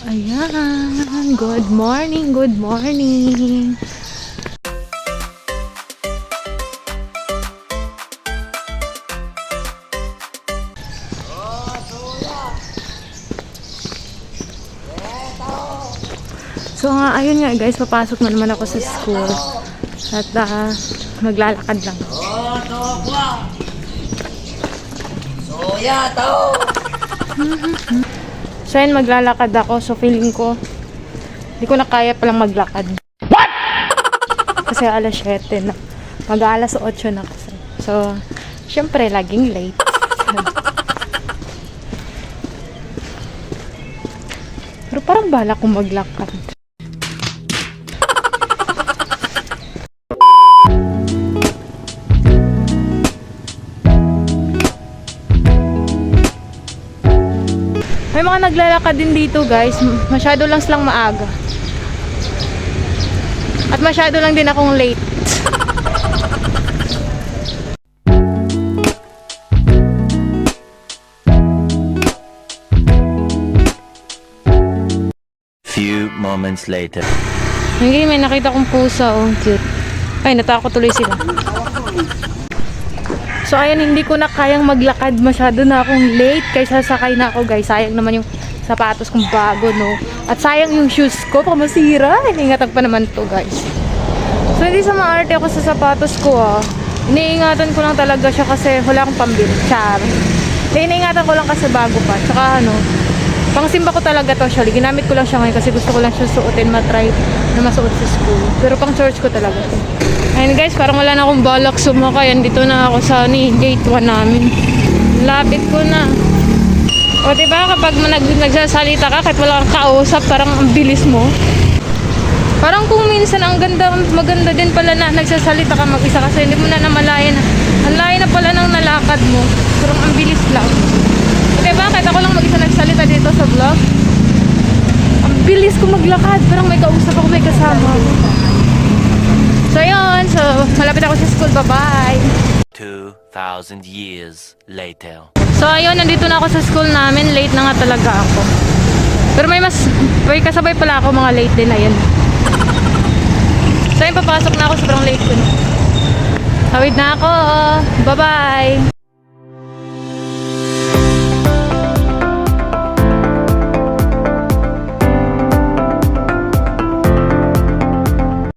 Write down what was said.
Ayan, good morning, good morning. So nga, ayun nga guys, papasok na naman ako sa school. At maglalakad lang. So yun, maglalakad ako. So feeling ko, hindi ko na kaya palang maglakad. What? Kasi alas 7 na. Mag-alas 8 na kasi. So, syempre, laging late. Pero parang balak kong maglakad. May mga naglalakad din dito guys. Masyado lang silang maaga. At masyado lang din akong late. Few moments later. Hindi, may nakita kong pusa. Oh, cute. Ay, natakot tuloy sila. So, ayan, hindi ko na kayang maglakad. Masyado na akong late. Kaysa sakay na ako, guys. Sayang naman yung sapatos kong bago, no? At sayang yung shoes ko. Baka masira. Iniingatan pa naman to, guys. So, hindi sa maarte ako sa sapatos ko, ah. Iniingatan ko lang talaga siya kasi wala akong pambili. Char. Iniingatan ko lang kasi bago pa. Tsaka, ano, pangsimba ko talaga to, actually. Ginamit ko lang siya ngayon kasi gusto ko lang siya suotin, matry na masuot sa school. Pero pang church ko talaga to. Ayun guys, parang wala na akong balak sumakay. Andito na ako sa gate 1 namin. Lapit ko na. O diba, kapag nagsasalita ka, kahit wala kang kausap, parang ang bilis mo. Parang kung minsan ang ganda, maganda din pala na nagsasalita ka mag-isa kasi hindi mo na namalayan. Ang layo na pala ng nalakad mo. Parang ang bilis lang. Diba, kahit ako lang mag-isa nagsalita dito sa vlog. Ang bilis ko maglakad. Parang may kausap ako, may kasama. So yun, so malapit ako sa school, bye-bye. 2,000 years later. So ayun, nandito na ako sa school namin. Late na nga talaga ako. Pero may kasabay pala ako, mga late din, ayun. So yun, papasok na ako, sobrang late ko na. Tawid na ako, bye-bye.